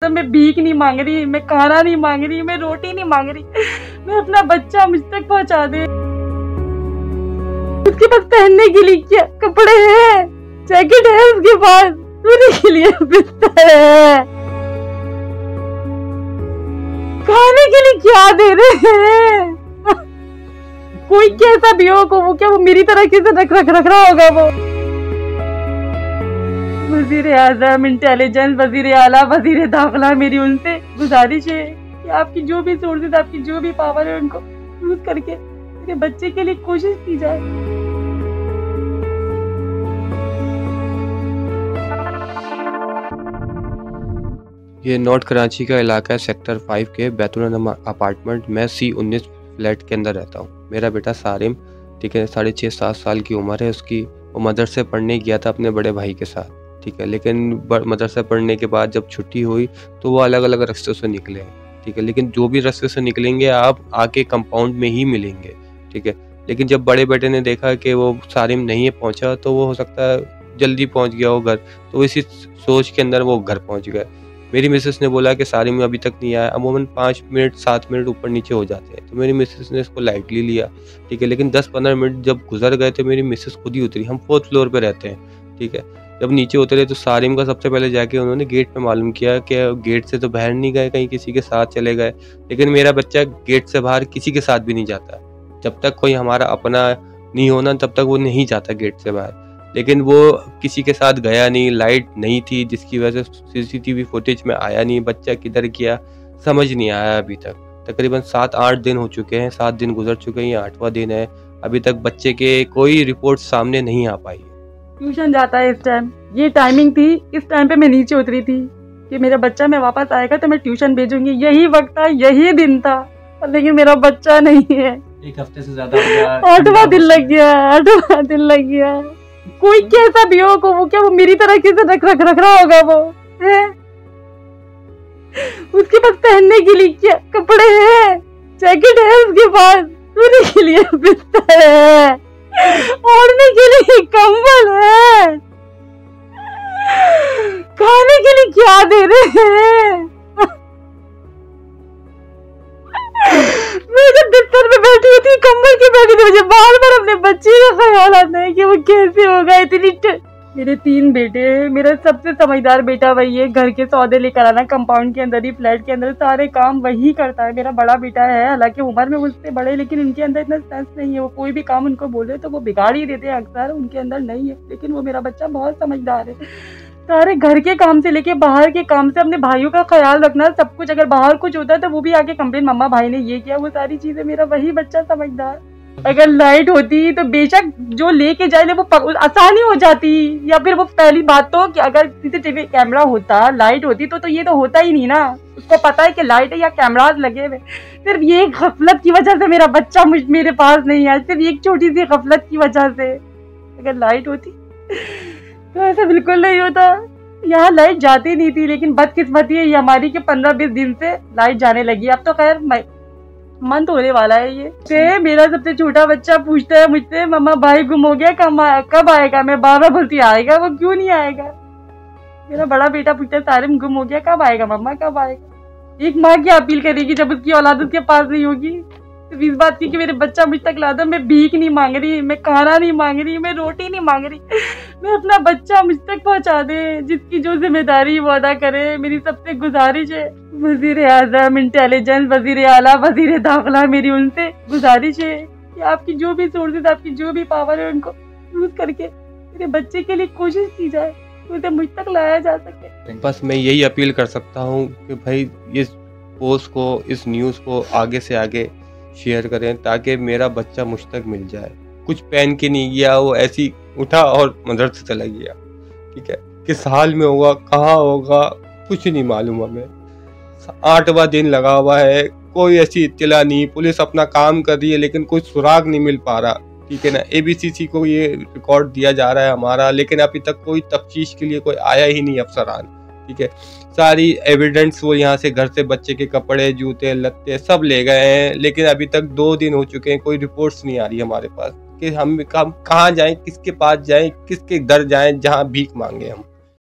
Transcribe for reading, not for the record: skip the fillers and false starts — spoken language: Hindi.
दो, मैं भीख नहीं मांग रही, मैं खाना नहीं मांग रही, मैं रोटी नहीं मांग रही, मैं अपना बच्चा मुझ तक पहुंचा दे। उसके पास पहनने के लिए क्या कपड़े हैं, जैकेट है उसके पास, सोने के लिए बिस्तर है, खाने के लिए क्या दे रहे हैं। कोई कैसा भी हो को वो क्या वो मेरी तरह किसे रख रहा होगा। वो वजीर आज़म, इंटेलिजेंस, वजीर आला, वजीर दाखिला, मेरी उनसे गुजारिश है कि आपकी जो भी सोर्सेज, आपकी जो भी पावर है उनको यूज करके मेरे बच्चे के लिए कोशिश की जाए। ये नॉर्थ कराची का इलाका है, सेक्टर 5 के बैतूल अपार्टमेंट में C19 फ्लैट के अंदर रहता हूँ। मेरा बेटा सारिम, ठीक है, 6.5-7 साल की उम्र है उसकी। वो मदरसे पढ़ने गया था अपने बड़े भाई के साथ, ठीक है, लेकिन मदरसा पढ़ने के बाद जब छुट्टी हुई तो वो अलग अलग रास्तों से निकले, ठीक है, लेकिन जो भी रास्ते से निकलेंगे आप आके कंपाउंड में ही मिलेंगे, ठीक है। लेकिन जब बड़े बेटे ने देखा कि वो सारिम नहीं पहुंचा तो वो हो सकता है जल्दी पहुंच गया हो घर, तो इसी सोच के अंदर वो घर पहुंच गए। मेरी मिसेस ने बोला कि सारिम अभी तक नहीं आया। अमूमन 5 मिनट 7 मिनट ऊपर नीचे हो जाते हैं, तो मेरी मिसेस ने इसको लाइटली लिया, ठीक है, लेकिन 10-15 मिनट जब गुजर गए तो मेरी मिसेस खुद ही उतरी। हम 4th फ्लोर पे रहते हैं, ठीक है। जब नीचे उतरे तो सारिम का सबसे पहले जाके उन्होंने गेट पे मालूम किया कि गेट से तो बाहर नहीं गए, कहीं किसी के साथ चले गए। लेकिन मेरा बच्चा गेट से बाहर किसी के साथ भी नहीं जाता, जब तक कोई हमारा अपना नहीं होना तब तक वो नहीं जाता गेट से बाहर। लेकिन वो किसी के साथ गया नहीं, लाइट नहीं थी जिसकी वजह से CCTV फुटेज में आया नहीं। बच्चा किधर गया समझ नहीं आया अभी तक। तकरीबन 7-8 दिन हो चुके हैं, 7 दिन गुजर चुके हैं, ये 8वां दिन है। अभी तक बच्चे के कोई रिपोर्ट सामने नहीं आ पाई। ट्यूशन जाता है इस टाइम, ये टाइमिंग थी, इस टाइम पे मैं नीचे उतरी थी कि मेरा बच्चा मैं वापस आएगा तो मैं ट्यूशन भेजूंगी। यही वक्त था, यही दिन था, लेकिन मेरा बच्चा नहीं है। 1 हफ्ते से ज्यादा 8वां दिन लग गया, 8वां दिन लग गया। कोई कैसा भी हो को वो क्या वो मेरी तरह किसे रख रहा होगा। वो है उसके पास पहनने के लिए क्या कपड़े हैं, जैकेट है उसके पास, सोने के लिए बिस्तर है, ओढ़ने के लिए कंबल है, खाने के लिए क्या दे रहे हैं। मैं जब बिस्तर में बैठी होती, कंबल की बैठी थी, मुझे बार बार अपने बच्चे का ख्याल आता है कि वो कैसे होगा। इतनी मेरे 3 बेटे हैं, मेरा सबसे समझदार बेटा वही है। घर के सौदे लेकर आना, कंपाउंड के अंदर ही, फ्लैट के अंदर सारे काम वही करता है। मेरा बड़ा बेटा है, हालांकि उम्र में मुझसे बड़े, लेकिन इनके अंदर इतना सेंस नहीं है। वो कोई भी काम उनको बोले तो वो बिगाड़ ही देते हैं, अक्सर उनके अंदर नहीं है। लेकिन वो मेरा बच्चा बहुत समझदार है। सारे घर के काम से लेके बाहर के काम से, अपने भाइयों का ख्याल रखना, सब कुछ। अगर बाहर कुछ होता है तो वो भी आके कंप्लेन, मम्मा भाई ने ये किया, वो सारी चीजें। मेरा वही बच्चा समझदार। अगर लाइट होती तो बेशक जो लेके जाए वो आसानी हो जाती, या फिर वो पहली बात तो कि अगर CCTV कैमरा होता, लाइट होती तो ये तो होता ही नहीं ना। उसको पता है कि लाइट है या कैमराज लगे हुए। सिर्फ ये गफलत की वजह से मेरा बच्चा मेरे पास नहीं है, सिर्फ एक छोटी सी गफलत की वजह से। अगर लाइट होती तो ऐसा बिल्कुल नहीं होता। यहाँ लाइट जाती नहीं थी, लेकिन बदकिस्मती है ये हमारी कि 15-20 दिन से लाइट जाने लगी। अब तो खैर मंथ होने वाला है ये। मेरा सबसे छोटा बच्चा पूछता है मुझसे, मम्मा भाई गुम हो गया, कब आएगा। मैं बार-बार बोलती आएगा, वो क्यों नहीं आएगा। मेरा बड़ा बेटा पूछता है सारिम गुम हो गया, कब आएगा मम्मा, कब आएगा। एक माँ की अपील करेगी जब उसकी औलाद उसके पास नहीं होगी, तो इस बात की कि मेरे बच्चा मुझ तक ला दो। मैं भीख नहीं मांग रही, मैं खाना नहीं मांग रही, मैं रोटी नहीं मांग रही, मैं अपना बच्चा मुझ तक पहुंचा दे। जिसकी जो जिम्मेदारी वो अदा करे। मेरी सबसे गुजारिश है, वजीर आज़म, इंटेलिजेंस, वजीर आला, वजीर दाखिला, मेरी उनसे गुजारिश है कि आपकी जो भी सोर्सेज, आपकी जो भी पावर है उनको यूज करके मेरे बच्चे के लिए कोशिश की जाए, उसे मुझ तक लाया जा सके। बस मैं यही अपील कर सकता हूँ कि भाई इस पोस्ट को, इस न्यूज़ को आगे से आगे शेयर करें ताकि मेरा बच्चा मुझ तक मिल जाए। कुछ पहन के नहीं गया, वो ऐसी उठा और मदरसे चला गया, ठीक है। किस हाल में होगा, कहाँ होगा, कुछ नहीं मालूम हमें। 8वां दिन लगा हुआ है, कोई ऐसी इत्तला नहीं। पुलिस अपना काम कर रही है लेकिन कोई सुराग नहीं मिल पा रहा, ठीक है ना। ABCC को ये रिकॉर्ड दिया जा रहा है हमारा, लेकिन अभी तक कोई तफ्तीश के लिए कोई आया ही नहीं अफसरान, ठीक है। सारी एविडेंस वो यहाँ से घर से बच्चे के कपड़े, जूते, लत्ते सब ले गए हैं, लेकिन अभी तक 2 दिन हो चुके हैं, कोई रिपोर्ट्स नहीं आ रही हमारे पास कि हम कहाँ जाएं, किसके पास जाएं, किसके दर जाएं जहाँ भीख मांगे हम।